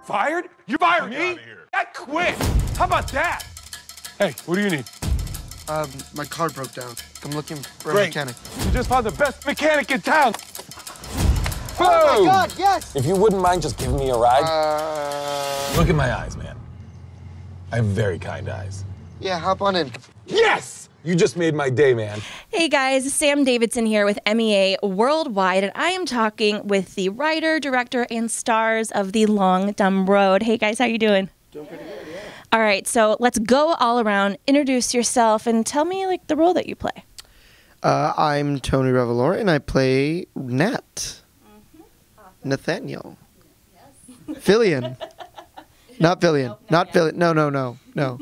Fired? You fired me? I quit. How about that? Hey, what do you need? My car broke down. I'm looking for a Great. mechanic. You just found the best mechanic in town. Oh my God, yes! If you wouldn't mind just giving me a ride. Look at my eyes, man. I have very kind eyes. Yeah, hop on in. Yes! You just made my day, man. Hey guys, Sam Davidson here with MEA Worldwide, and I am talking with the writer, director, and stars of The Long Dumb Road. Hey guys, how you doing? Doing pretty good, yeah. All right, so let's go all around, introduce yourself, and tell me like the role that you play. I'm Tony Revolori, and I play Nat. Awesome. Nathaniel. Yes. Fillion. Not Fillion. Nope, not Fillion. No.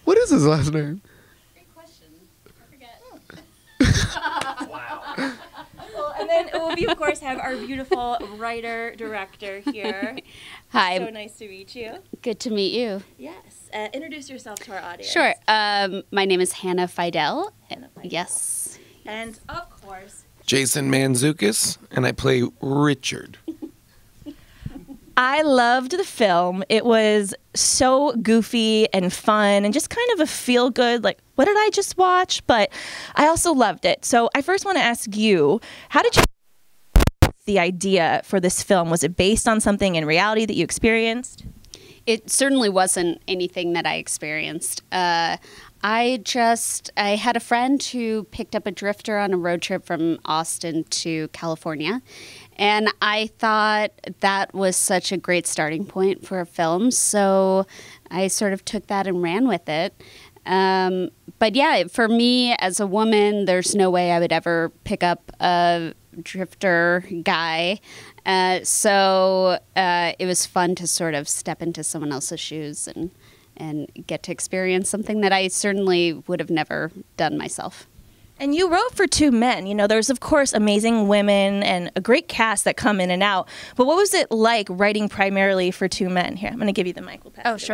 What is his last name? Great question. I forget. Wow. Well, and then we, of course, have our beautiful writer-director here. Hi. So nice to meet you. Good to meet you. Yes. Introduce yourself to our audience. Sure. My name is Hannah Fidell. Hannah Fidell. Yes. And, of course, Jason Mantzoukas, and I play Richard. I loved the film. It was so goofy and fun and just kind of a feel-good, like, what did I just watch? But I also loved it. So I first want to ask you, how did you the idea for this film? Was it based on something in reality that you experienced? It certainly wasn't anything that I experienced. I had a friend who picked up a drifter on a road trip from Austin to California. And I thought that was such a great starting point for a film. So I sort of took that and ran with it. But yeah, for me as a woman, there's no way I would ever pick up a drifter guy. So it was fun to sort of step into someone else's shoes and get to experience something that I certainly would have never done myself. And you wrote for two men. You know, there's, of course, amazing women and a great cast that come in and out. But what was it like writing primarily for two men? Here, I'm going to give you the mic. We'll pass it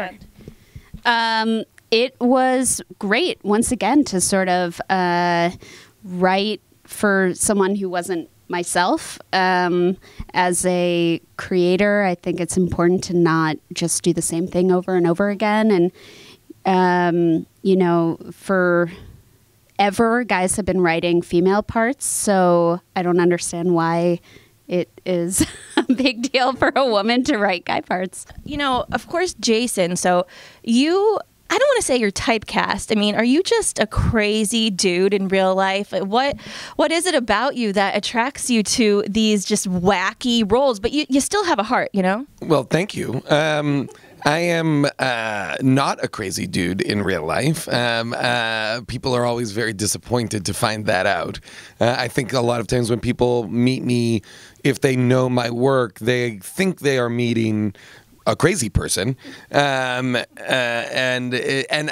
around. It was great, once again, to sort of write for someone who wasn't myself. As a creator, I think it's important to not just do the same thing over and over again. And, you know, forever, guys have been writing female parts, so I don't understand why it is a big deal for a woman to write guy parts. You know, of course, Jason, so I don't want to say you're typecast. I mean, are you just a crazy dude in real life? What is it about you that attracts you to these just wacky roles? But you still have a heart, you know? Well, thank you. I am not a crazy dude in real life. People are always very disappointed to find that out. I think a lot of times when people meet me, if they know my work, they think they are meeting a crazy person, and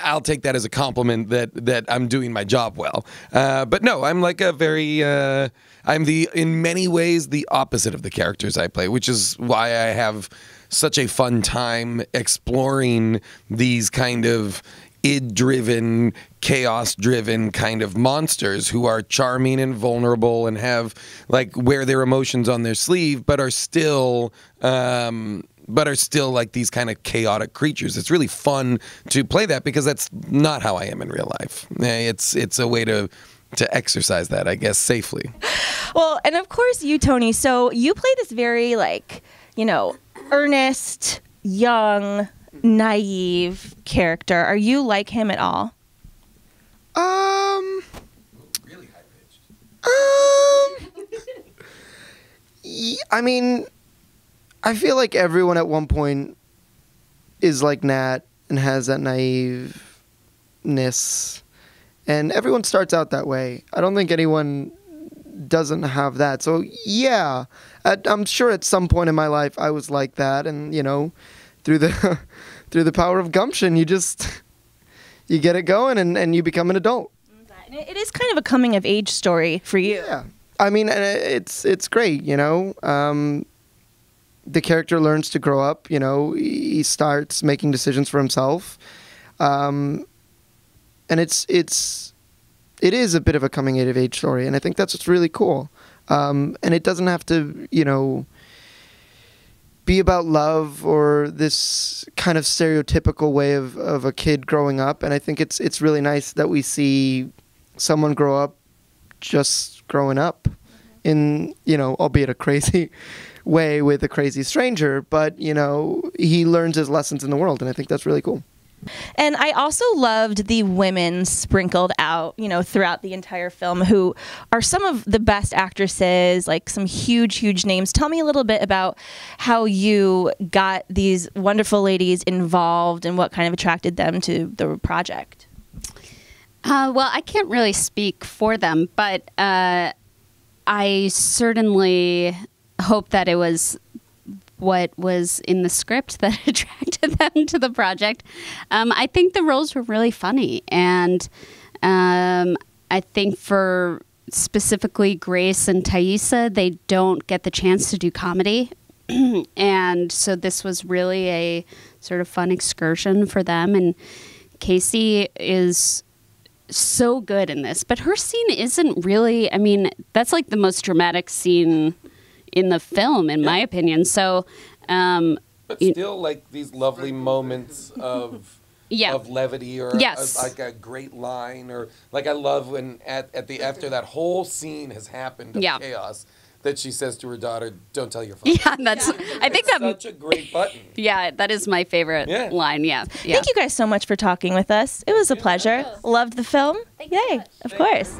I'll take that as a compliment that I'm doing my job well. But no, I'm like a very I'm in many ways the opposite of the characters I play, which is why I have such a fun time exploring these kind of id-driven, chaos-driven kind of monsters who are charming and vulnerable and have wear their emotions on their sleeve, but are still like these kind of chaotic creatures. It's really fun to play that because that's not how I am in real life. It's a way to exercise that, I guess, safely. Well, and of course you, Tony. So you play this very earnest, young, naive character. Are you like him at all? Really high-pitched. I mean, I feel like everyone at one point is like Nat and has that naiveness. And everyone starts out that way. I don't think anyone doesn't have that. So, yeah, I'm sure at some point in my life I was like that. And, you know, through the power of gumption, you get it going and you become an adult. It is kind of a coming-of-age story for you. Yeah. I mean, it's great, you know. The character learns to grow up, you know. He starts making decisions for himself. And it is a bit of a coming-of-age story, and I think that's what's really cool. And it doesn't have to, you know, be about love or this kind of stereotypical way of a kid growing up. And I think it's really nice that we see someone grow up just growing up in, you know, albeit a crazy way with a crazy stranger, but, you know, he learns his lessons in the world, and I think that's really cool. And I also loved the women sprinkled out, you know, throughout the entire film, who are some of the best actresses, like some huge names. Tell me a little bit about how you got these wonderful ladies involved and what kind of attracted them to the project. Well, I can't really speak for them, but I certainly hope that it was what was in the script that attracted them to the project. I think the roles were really funny, and I think for specifically Grace and Thaisa, they don't get the chance to do comedy. And so this was really a sort of fun excursion for them. And Casey is so good in this, but her scene isn't really, I mean, that's like the most dramatic scene in the film, in my opinion. So, but still, like these lovely moments of levity, or like a great line, or like I love when after that whole scene has happened of chaos, that she says to her daughter, "Don't tell your father." Yeah, I think that's such a great button. Yeah, that is my favorite line. Yeah. Thank you guys so much for talking with us. It was a pleasure. Loved the film. Yay, of course.